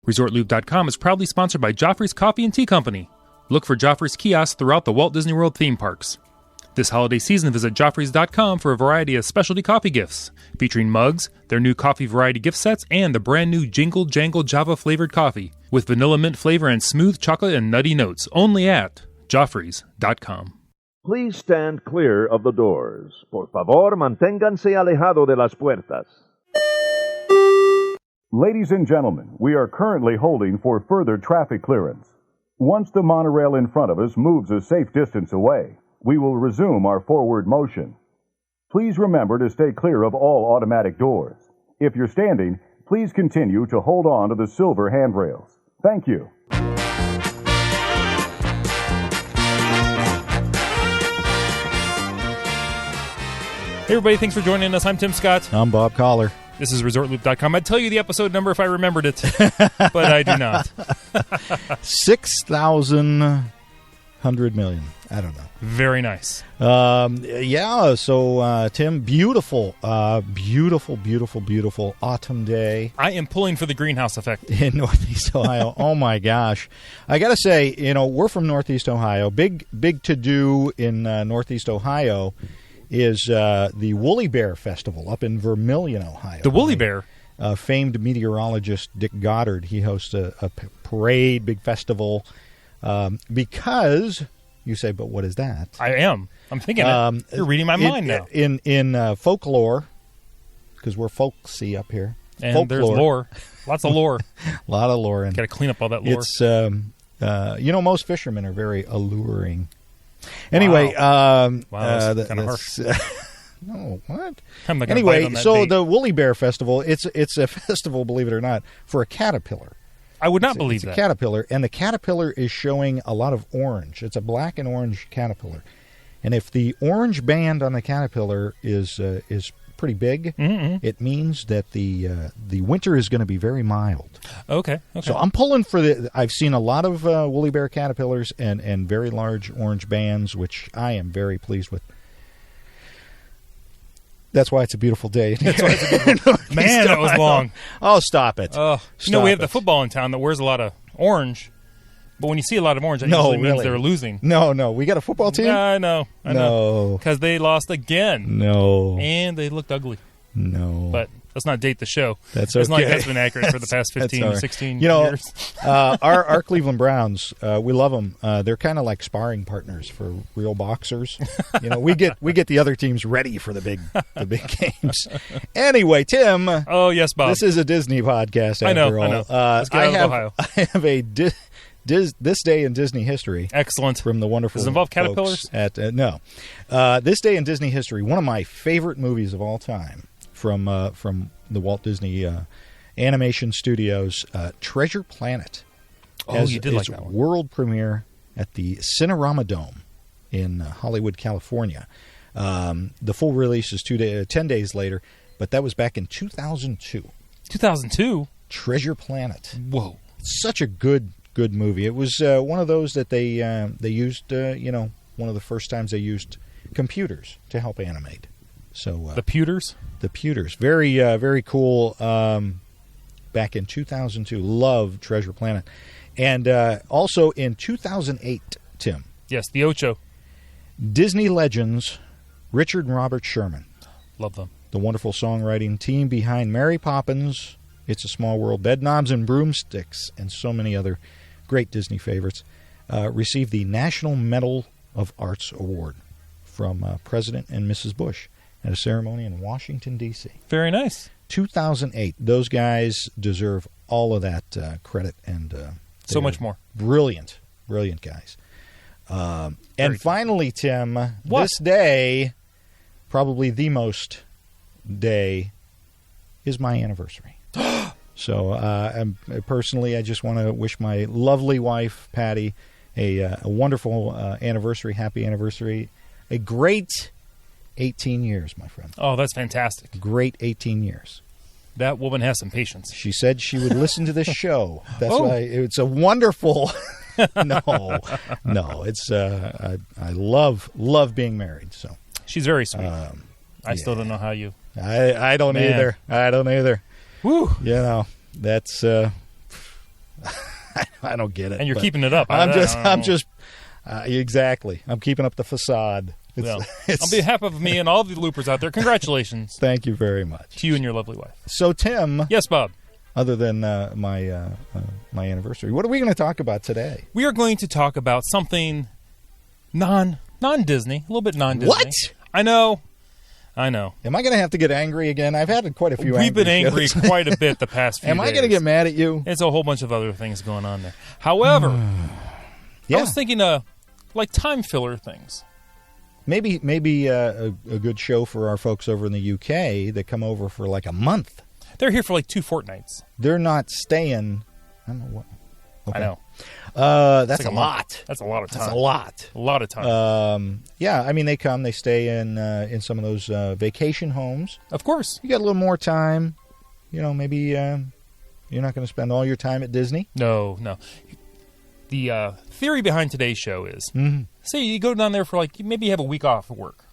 ResortLoop.com is proudly sponsored by Joffrey's Coffee and Tea Company. Look for Joffrey's kiosks throughout the Walt Disney World theme parks. This holiday season, visit Joffreys.com for a variety of specialty coffee gifts, featuring mugs, their new coffee variety gift sets, and the brand new Jingle Jangle Java-flavored coffee, with vanilla mint flavor and smooth chocolate and nutty notes, only at Joffreys.com. Please stand clear of the doors. Por favor, manténganse alejado de las puertas. Ladies and gentlemen, we are currently holding for further traffic clearance. Once the monorail in front of us moves a safe distance away, we will resume our forward motion. Please remember to stay clear of all automatic doors. If you're standing, please continue to hold on to the silver handrails. Thank you. Hey everybody, thanks for joining us. I'm Tim Scott. I'm Bob Collar. This is ResortLoop.com. I'd tell you the episode number if I remembered it, but I do not. 6,100 million. I don't know. Very nice. So Tim, beautiful autumn day. I am pulling for the greenhouse effect. In Northeast Ohio. Oh, my gosh. I got to say, we're from Northeast Ohio. Big to-do in Northeast Ohio is the Woolly Bear Festival up in Vermilion, Ohio. The Woolly Bear? Famed meteorologist Dick Goddard. He hosts a parade, big festival, because you say, but what is that? I am. I'm thinking you're reading my mind now. In folklore, because we're folksy up here. And folklore. There's lore. Lots of lore. A lot of lore. Got to clean up all that lore. It's, most fishermen are very alluring. Anyway, wow, that's kind of harsh. No, what? Anyway, so the Woolly Bear Festival, it's a festival, believe it or not, for a caterpillar. I would not believe that. It's a caterpillar, and the caterpillar is showing a lot of orange. It's a black and orange caterpillar. And if the orange band on the caterpillar is pretty big, it means that the winter is going to be very mild. Okay. So I'm pulling for I've seen a lot of woolly bear caterpillars and very large orange bands, which I am very pleased with. That's why it's a beautiful day. Man, that was long. Oh, stop it. We have the football in town that wears a lot of orange. But when you see a lot of orange, that usually means they're losing. No. We got a football team? Yeah, I know. Because they lost again. No. And they looked ugly. No. But let's not date the show. That's okay. It's not like that's been accurate for the past 15, 16 years. Our Cleveland Browns, we love them. They're kind of like sparring partners for real boxers. We get the other teams ready for the big games. Anyway, Tim. Oh, yes, Bob. This is a Disney podcast after I know. Let's get out of Ohio. I have a This Day in Disney History. Excellent. From the wonderful Does it involve caterpillars? No. This Day in Disney History, one of my favorite movies of all time from the Walt Disney Animation Studios, Treasure Planet. You did like that one. World premiere at the Cinerama Dome in Hollywood, California. The full release is 10 days later, but that was back in 2002. 2002? Treasure Planet. Whoa. Such a good movie. It was one of those that they used, one of the first times they used computers to help animate. So the pewters? The pewters. Very, very cool. Back in 2002. Love Treasure Planet. And also in 2008, Tim. Yes, the Ocho. Disney legends, Richard and Robert Sherman. Love them. The wonderful songwriting team behind Mary Poppins, It's a Small World, Bedknobs and Broomsticks, and so many other great Disney favorites, received the National Medal of Arts Award from President and Mrs. Bush at a ceremony in Washington, D.C. Very nice. 2008. Those guys deserve all of that credit and so much more. Brilliant guys. And finally, Tim, this day, probably the most day, is my anniversary. So, personally, I just want to wish my lovely wife, Patty, a wonderful anniversary, happy anniversary, a great 18 years, my friend. Oh, that's fantastic. Great 18 years. That woman has some patience. She said she would listen to this show. That's why it's a wonderful... No. It's I love being married. So she's very sweet. I still don't know how you... I don't either. Woo! That's I don't get it. And you're keeping it up. Exactly. I'm keeping up the facade. On behalf of me and all the loopers out there, congratulations. Thank you very much. To you and your lovely wife. So, Tim. Yes, Bob. Other than my anniversary, what are we going to talk about today? We are going to talk about something non-Disney, a little bit non-Disney. What? I know. Am I going to have to get angry again? I've had quite a few. We've been angry quite a bit the past few days. Am I going to get mad at you? It's a whole bunch of other things going on there. However, I was thinking like time filler things. Maybe a good show for our folks over in the UK that come over for like a month. They're here for like 2 fortnights. They're not staying. I don't know what. Okay. I know. That's like a lot. That's a lot of time. That's a lot. A lot of time. Yeah, I mean, they come, they stay in some of those vacation homes. Of course. You got a little more time. Maybe you're not going to spend all your time at Disney. No. The theory behind today's show is, say you go down there for like, maybe you have a week off of work.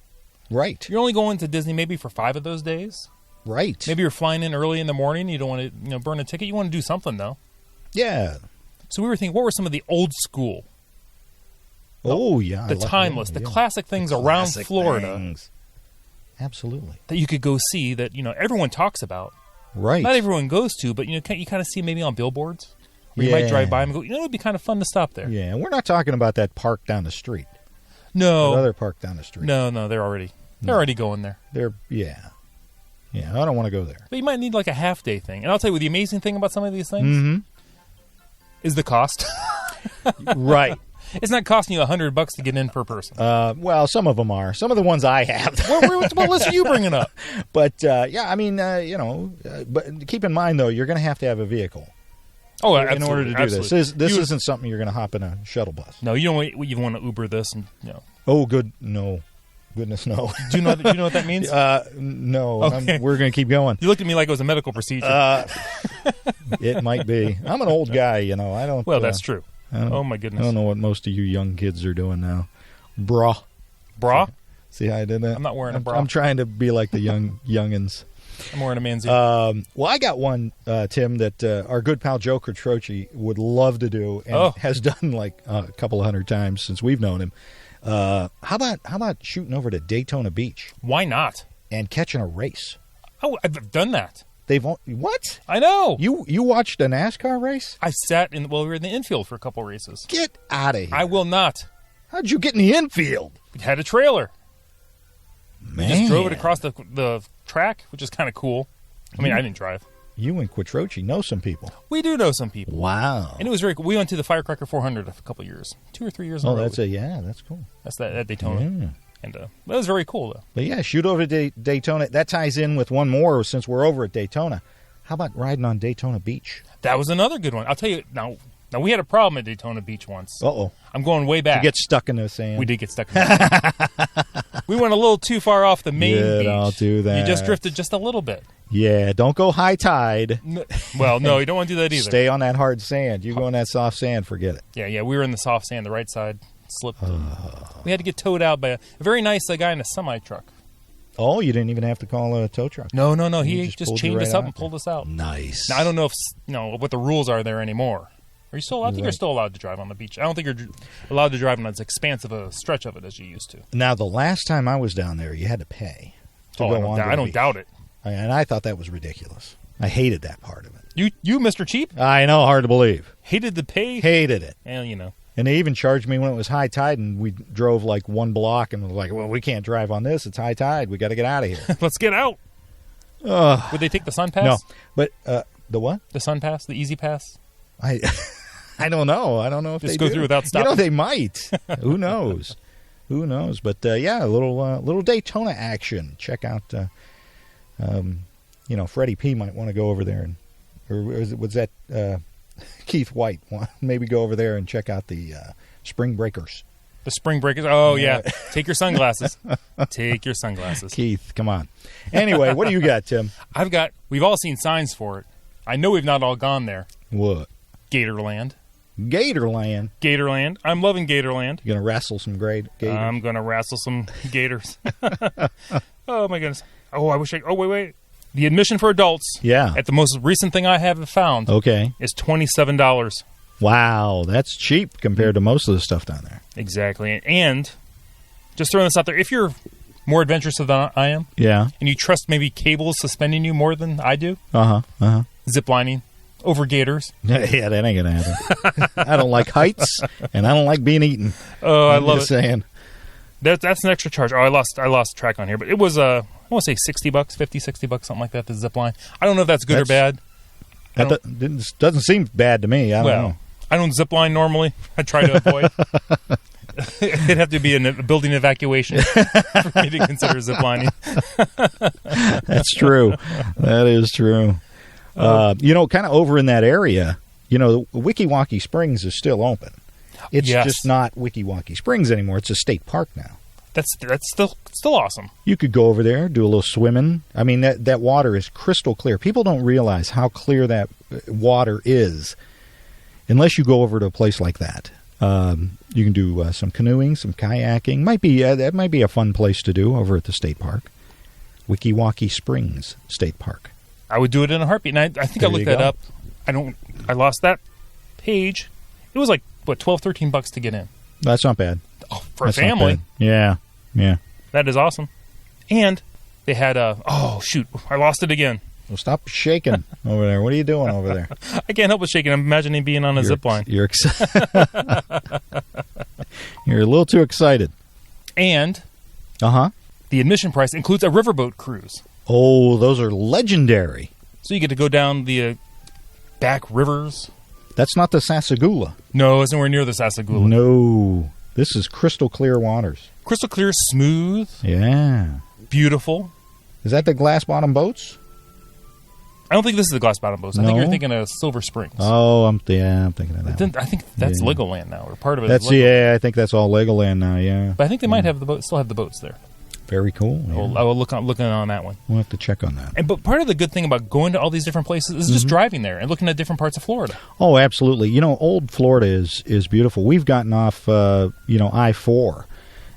Right. You're only going to Disney maybe for 5 of those days. Right. Maybe you're flying in early in the morning. You don't want to burn a ticket. You want to do something, though. Yeah. So we were thinking, what were some of the old school? The timeless, the classic things around Florida. Things. Absolutely. That you could go see that, everyone talks about. Right. Not everyone goes to, but, you kind of see maybe on billboards. Or you might drive by and go, it'd be kind of fun to stop there. Yeah, we're not talking about that park down the street. No. That other park down the street. No, they're already going there. Yeah, I don't want to go there. But you might need like a half-day thing. And I'll tell you, the amazing thing about some of these things is the cost. Right. It's not costing you $100 to get in per person. Well, some of them are. Some of the ones I have. What list are you bringing up? But, but keep in mind, though, you're going to have a vehicle. Oh, in order to do this. This isn't something you're going to hop in a shuttle bus. No, you don't even want to Uber this. And, Oh, good. No. Goodness, no. Do you know what that means? No. Okay. We're going to keep going. You looked at me like it was a medical procedure. It might be. I'm an old guy, I don't. Well, that's true. Oh, my goodness. I don't know what most of you young kids are doing now. Bra? See how I did that? I'm not wearing a bra. I'm trying to be like the youngins. I'm wearing a manzine. Well, I got one, Tim, that our good pal Joe Quattrochi would love to do and has done like a couple of 100 times since we've known him. How about shooting over to Daytona Beach? Why not? And catching a race. Oh, I've done that. What? I know. You watched a NASCAR race? I sat we were in the infield for a couple races. Get out of here. I will not. How'd you get in the infield? We had a trailer. Man. We just drove it across the track, which is kind of cool. I mean, I didn't drive. You and Quattrochi know some people. We do know some people. Wow. And it was very cool. We went to the Firecracker 400 a couple of years. 2 or 3 years ago. That's cool. That's at Daytona. Yeah. And that was very cool, though. But yeah, shoot over to Daytona. That ties in with one more since we're over at Daytona. How about riding on Daytona Beach? That was another good one. I'll tell you, now we had a problem at Daytona Beach once. Uh-oh. I'm going way back. You get stuck in the sand. We did get stuck in the sand. We went a little too far off the main beach. I'll do that. You just drifted just a little bit. Yeah, don't go high tide. No, you don't want to do that either. Stay on that hard sand. You go on that soft sand, forget it. Yeah, we were in the soft sand, the right side, slipped. We had to get towed out by a very nice guy in a semi-truck. Oh, you didn't even have to call a tow truck? No. He just chained us up and pulled us out. Nice. Now, I don't know if what the rules are there anymore. Are you still? I think you're still allowed to drive on the beach. I don't think you're allowed to drive on as expansive a stretch of it as you used to. Now, the last time I was down there, you had to pay to go on. I don't doubt it. And I thought that was ridiculous. I hated that part of it. You, Mr. Cheap? I know, hard to believe. Hated the pay? Hated it. And And they even charged me when it was high tide, and we drove like one block, and was like, well, we can't drive on this. It's high tide. We got to get out of here. Let's get out. Would they take the Sun Pass? No, but the what? The Sun Pass, the Easy Pass. I don't know. I don't know if just they go do. through without stopping. They might. Who knows? Who knows? But yeah, a little Daytona action. Check out. Freddie P might want to go over there, was that Keith White? Maybe go over there and check out the Spring Breakers. The Spring Breakers. Oh yeah, take your sunglasses. Take your sunglasses, Keith. Come on. Anyway, what do you got, Tim? We've all seen signs for it. I know we've not all gone there. What? Gatorland. Gatorland. I'm loving Gatorland. You gonna wrestle some gators? I'm gonna wrestle some gators. Oh my goodness. Oh, I wish I. Oh wait. The admission for adults, at the most recent thing I have found, is $27. Wow, that's cheap compared to most of the stuff down there. Exactly. And just throwing this out there, if you're more adventurous than I am, and you trust maybe cables suspending you more than I do, zip lining over gators. Yeah, that ain't gonna happen. I don't like heights, and I don't like being eaten. Oh, I love it. Saying. That's an extra charge. Oh, I lost track on here, but it was I want to say $60, $50-$60, something like that. The zip line. I don't know if that's good or bad. That doesn't seem bad to me. I don't know. I don't zip line normally. I try to avoid. It'd have to be a building evacuation for me to consider zip lining. That's true. That is true. Kind of over in that area, Weeki Springs is still open. It's just not Weeki Springs anymore. It's a state park now. That's still awesome. You could go over there, do a little swimming. I mean, that water is crystal clear. People don't realize how clear that water is unless you go over to a place like that. You can do some canoeing, some kayaking. That might be a fun place to do over at the state park. Weeki Springs State Park. I would do it in a heartbeat. And I think I looked that up. I lost that page. It was like, $12-$13 to get in. That's not bad. Oh, for a family. Yeah. That is awesome. And they had I lost it again. Well, stop shaking over there. What are you doing over there? I can't help but shaking. I'm imagining being on a zip line. You're You're a little too excited. And the admission price includes a riverboat cruise. Oh, those are legendary. So you get to go down the back rivers. That's not the Sassagoula. No, it's nowhere near the Sassagoula. No. This is crystal clear waters. Crystal clear, smooth. Yeah. Beautiful. Is that the glass bottom boats? I don't think this is the glass bottom boats. I think you're thinking of Silver Springs. Oh, I'm thinking of that. I think that's Legoland now, or part of it. Is Legoland. Yeah, I think that's all Legoland now. Yeah, but I think they might have still have the boats there. Very cool. Yeah. I will look on that one. We'll have to check on that. But part of the good thing about going to all these different places is just driving there and looking at different parts of Florida. Oh, absolutely. Old Florida is beautiful. We've gotten off, I-4,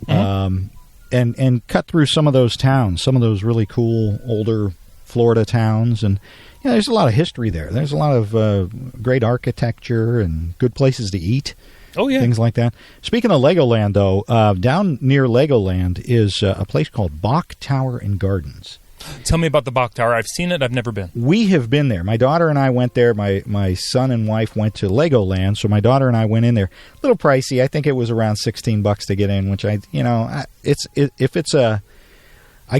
and cut through some of those towns, some of those really cool older Florida towns, and there's a lot of history there. There's a lot of great architecture and good places to eat. Oh, yeah. Things like that. Speaking of Legoland, though, down near Legoland is a place called Bach Tower and Gardens. Tell me about the Bach Tower. I've seen it. I've never been. We have been there. My daughter and I went there. My son and wife went to Legoland, so my daughter and I went in there. A little pricey. I think it was around $16 to get in, which I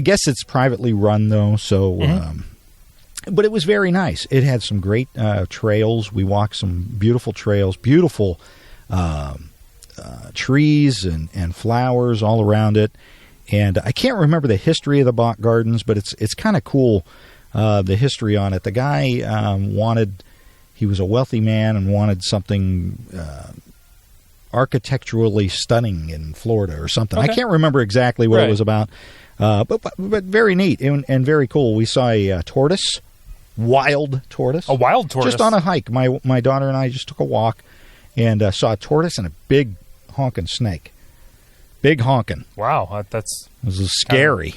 guess it's privately run, though, so... But it was very nice. It had some great trails. We walked some beautiful trails, beautiful trees and flowers all around it. And I can't remember the history of the Bach Gardens, but it's kind of cool, the history on it. The guy he was a wealthy man and wanted something architecturally stunning in Florida or something. Okay. I can't remember exactly what it was about, but very neat and very cool. We saw a tortoise. Wild tortoise. A wild tortoise? Just on a hike. My daughter and I just took a walk and saw a tortoise and a big honking snake. Big honking. Wow. It was scary.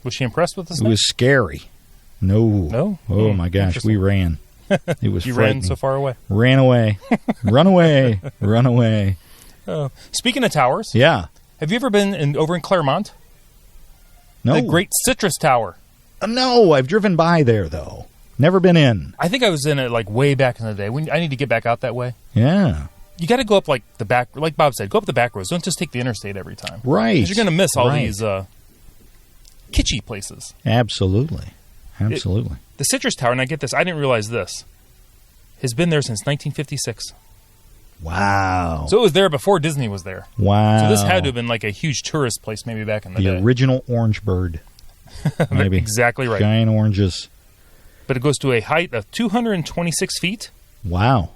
Was she impressed with the snake? It was scary. No? Oh, my gosh. We ran. It was You ran so far away? Ran away. Run away. Run away. Speaking of towers. Yeah. Have you ever been over in Claremont? No. The Great Citrus Tower. No, I've driven by there, though. Never been in. I think I was in it way back in the day. I need to get back out that way. Yeah. You got to go up the back, like Bob said, go up the back roads. Don't just take the interstate every time. Right. Because you're going to miss all these kitschy places. Absolutely. The Citrus Tower, and I get this, I didn't realize this, has been there since 1956. Wow. So it was there before Disney was there. Wow. So this had to have been a huge tourist place maybe back in the day. The original orange bird. Maybe. Exactly right. Giant oranges. But it goes to a height of 226 feet. Wow.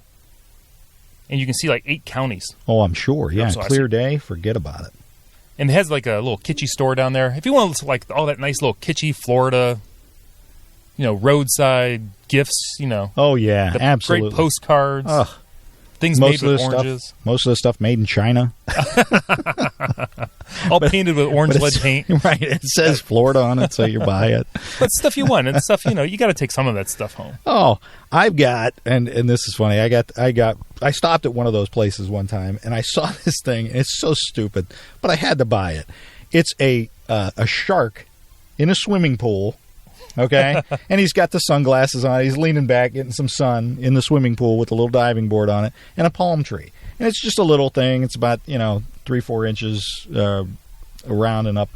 And you can see 8 counties. Oh, I'm sure. Yeah, clear day, forget about it. And it has a little kitschy store down there. If you want to all that nice little kitschy Florida, roadside gifts, Oh, yeah, absolutely. Great postcards. Ugh. Things made with oranges. Most of the stuff made in China. All painted with orange lead paint. Right. It says Florida on it, so you buy it. But stuff you want, and stuff, you got to take some of that stuff home. Oh, I've got, and this is funny, I stopped at one of those places one time, and I saw this thing, and it's so stupid, but I had to buy it. It's a shark in a swimming pool. Okay, and he's got the sunglasses on. He's leaning back, getting some sun in the swimming pool with a little diving board on it and a palm tree. And it's just a little thing. It's about 3-4 inches around and up.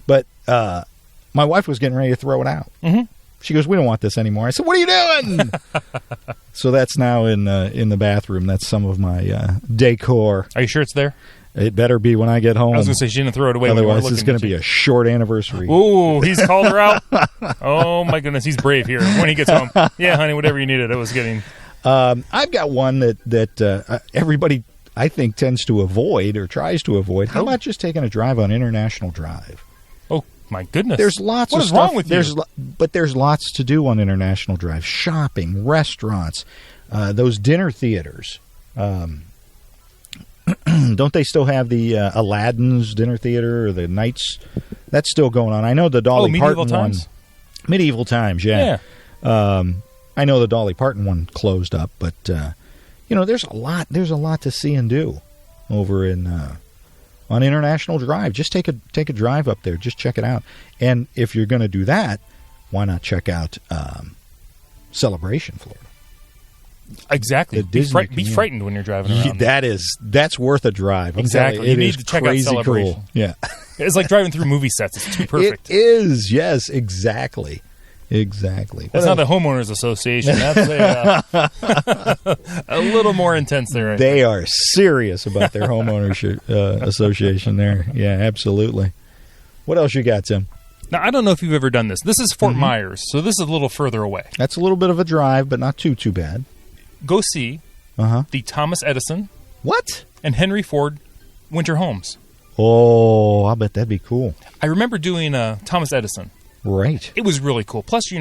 But my wife was getting ready to throw it out. Mm-hmm. She goes, "We don't want this anymore." I said, "What are you doing?" So that's now in the bathroom. That's some of my decor. Are you sure it's there? It better be when I get home. I was going to say she didn't throw it away. Otherwise, it's going to be a short anniversary. Ooh, he's called her out. Oh, my goodness. He's brave here. When he gets home. Yeah, honey, whatever you needed. I was getting... I've got one that everybody, I think, tends to avoid or tries to avoid. How about just taking a drive on International Drive? Oh, my goodness. There's lots of stuff. What is wrong with you? But there's lots to do on International Drive. Shopping, restaurants, those dinner theaters. Don't they still have the Aladdin's dinner theater or the Knights? That's still going on. I know the Dolly Parton one. Medieval Times, yeah. I know the Dolly Parton one closed up, but there's a lot to see and do over on International Drive. Just take a drive up there. Just check it out. And if you're going to do that, why not check out Celebration, Florida? Exactly. Be frightened when you're driving around. That's worth a drive. Exactly. You need to check out Celebration. Cool. Yeah. It's like driving through movie sets. It's too perfect. It is. Yes, exactly. Exactly. That's not the homeowners association. That's a little more intense there. They are serious about their homeowners association there. Yeah, absolutely. What else you got, Tim? Now, I don't know if you've ever done this. This is Fort Myers, so this is a little further away. That's a little bit of a drive, but not too bad. Go see the Thomas Edison and Henry Ford winter homes. Oh, I bet that'd be cool. I remember doing Thomas Edison. Right. It was really cool. Plus,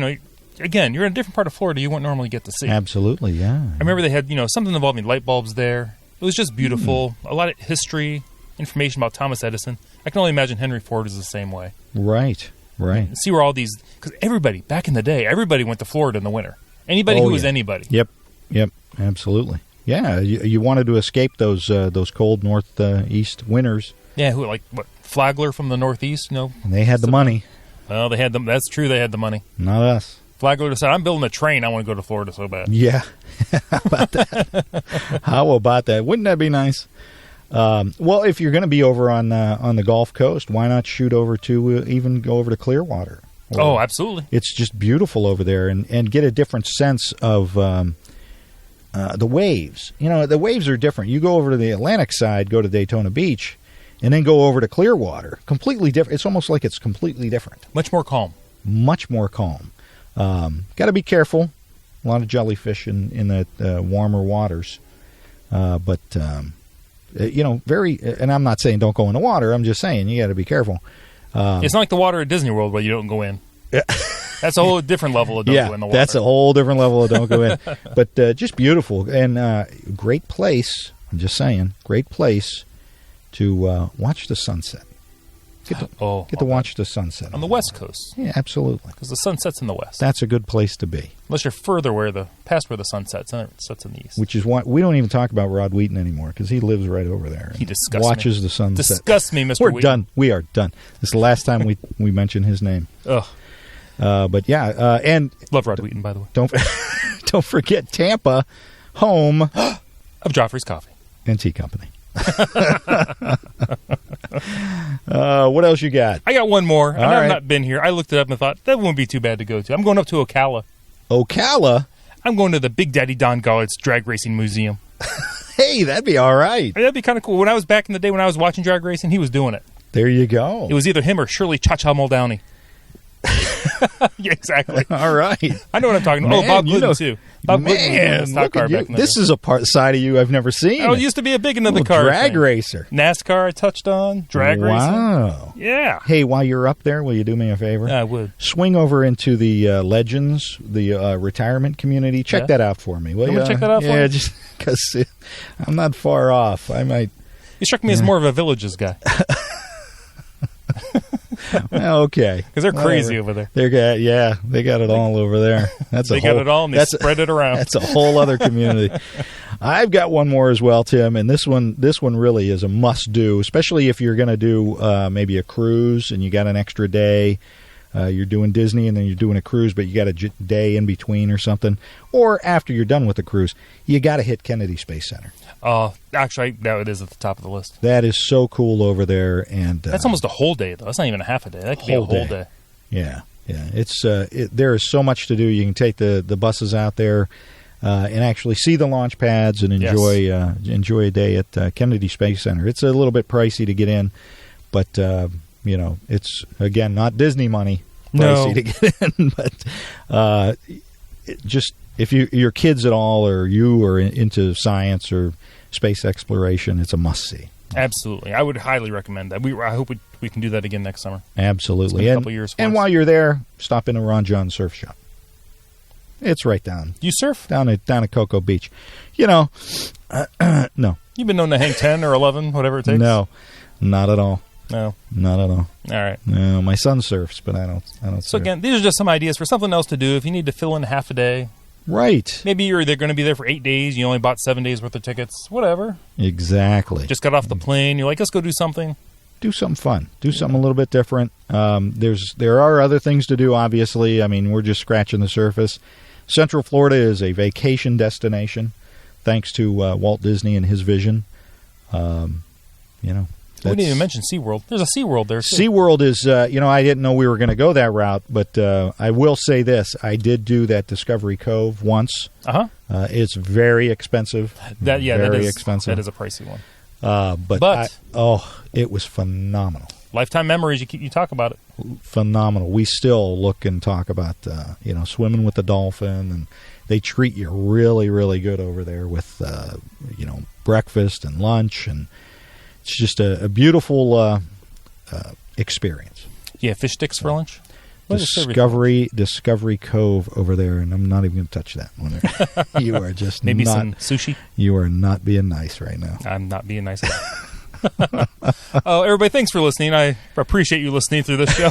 again, you're in a different part of Florida you wouldn't normally get to see. Absolutely, yeah. I remember they had, something involving light bulbs there. It was just beautiful. A lot of history, information about Thomas Edison. I can only imagine Henry Ford is the same way. Right. See where all these... Because everybody, back in the day, everybody went to Florida in the winter. Anybody who was anybody. Yep, absolutely. Yeah, you wanted to escape those cold northeast winters. Yeah, Flagler from the Northeast? And they had the money. Well, they had them. That's true. They had the money. Not us. Flagler decided, I'm building a train. I want to go to Florida so bad. Yeah. How about that? How about that? Wouldn't that be nice? Well, if you're going to be over on the Gulf Coast, why not shoot over to even go over to Clearwater? Absolutely. It's just beautiful over there, and get a different sense of the waves. The waves are different. You go over to the Atlantic side, go to Daytona Beach, and then go over to Clearwater. Completely different. It's almost like it's completely different. Much more calm. Much more calm. Got to be careful. A lot of jellyfish in the warmer waters. But very. And I'm not saying don't go in the water. I'm just saying you got to be careful. It's not like the water at Disney World where you don't go in. That's a whole different level of don't go in the water. That's a whole different level of don't go in. But just beautiful and great place. I'm just saying, great place to watch the sunset. Get to watch the sunset on the West Coast. Yeah, absolutely. Because the sun sets in the west. That's a good place to be. Unless you're further past where the sun sets, and it sets in the east. Which is why we don't even talk about Rod Wheaton anymore, because he lives right over there. He disgusts watches the sunset. Disgusts me, Mr. We're Wheaton. done. We are done. This is the last time we mention his name. Ugh. But yeah, and love Rod Wheaton, by the way. Don't forget Tampa, home of Joffrey's Coffee and Tea Company. What else you got? I got one more. I've not been here. I looked it up and thought that wouldn't be too bad to go to. I'm going up to Ocala. Ocala? I'm going to the Big Daddy Don Garrett's Drag Racing Museum. Hey, that'd be all right. That'd be kind of cool. When I was back in the day when I was watching drag racing, he was doing it. There you go. It was either him or Shirley Cha-Cha Muldowney. Yeah, exactly. All right. I know what I'm talking about. Man, Oh, Bob Glidden, too. Bob Glidden was a stock car back in the This day. is a side of you I've never seen. I used to be a big into the car drag thing. racer. NASCAR I touched on. Drag racing. Wow. Yeah. Hey, while you're up there, will you do me a favor? I would. Swing over into the Legends, the retirement community. Check that out for me. Will You you? want to check that out for me? Yeah, just because I'm not far off. I might. You struck me as more of a Villages guy. Well, okay. Because they're crazy over there. They got it all over there. They got it all, and they spread it around. That's a whole other community. I've got one more as well, Tim, and this one really is a must-do, especially if you're going to do maybe a cruise and you got an extra day. You're doing Disney and then you're doing a cruise, but you got a day in between or something. Or after you're done with the cruise, you got to hit Kennedy Space Center. Actually, it is at the top of the list. That is so cool over there, and that's almost a whole day, though. That's not even a half a day. That could be a whole day. Yeah. It's there is so much to do. You can take the buses out there and actually see the launch pads and enjoy a day at Kennedy Space Center. It's a little bit pricey to get in, but it's again not Disney money pricey to get in. But just if your kids at all or you are into science or space exploration, it's a must-see. Absolutely. I would highly recommend that. I hope we can do that again next summer. Absolutely. It's been a couple years for and us. while you're there, stop in a Ron John surf shop. It's right down. You surf? Down at Cocoa Beach. No. You've been known to hang 10 or 11, whatever it takes? No, not at all. No. Not at all. All right. No, my son surfs, but I don't So surf. again, these are just some ideas for something else to do. If you need to fill in half a day. Right. Maybe they're going to be there for 8 days. You only bought 7 days worth of tickets. Whatever. Exactly. Just got off the plane. You're like, let's go do something. Do something fun. Do something a little bit different. There are other things to do, obviously. I mean, we're just scratching the surface. Central Florida is a vacation destination, thanks to Walt Disney and his vision. We didn't even mention SeaWorld. There's a SeaWorld there, too. SeaWorld is, I didn't know we were going to go that route, but I will say this. I did do that Discovery Cove once. Uh-huh. It's very expensive. Very expensive. That is a pricey one. But it was phenomenal. Lifetime memories. You talk about it. Phenomenal. We still look and talk about, swimming with the dolphin, and they treat you really, really good over there with, breakfast and lunch, and it's just a beautiful experience. Yeah, fish sticks for lunch. Discovery Cove over there, and I'm not even going to touch that one. You are just maybe some sushi. You are not being nice right now. I'm not being nice at all. Oh, everybody, thanks for listening. I appreciate you listening through this show.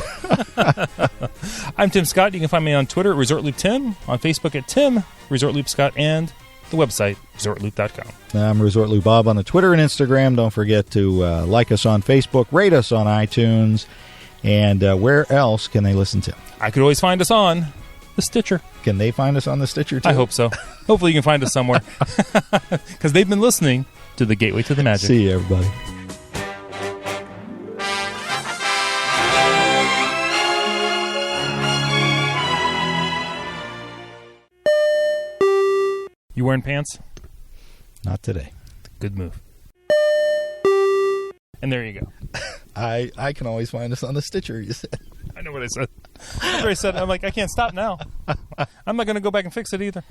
I'm Tim Scott. You can find me on Twitter at ResortLoop10, on Facebook at Tim Resort Scott, and the website ResortLoop.com. I'm Resort Loop Bob on the Twitter and Instagram. Don't forget to like us on Facebook, rate us on iTunes, and where else can they listen to? I could always find us on the Stitcher. Can they find us on the Stitcher too? I hope so. Hopefully you can find us somewhere. Because they've been listening to the Gateway to the Magic. See you, everybody. You wearing pants? Not today. Good move. And there you go. I can always find us on the Stitcher, you said. I know what I said. After I said, I'm like, I can't stop now. I'm not going to go back and fix it either.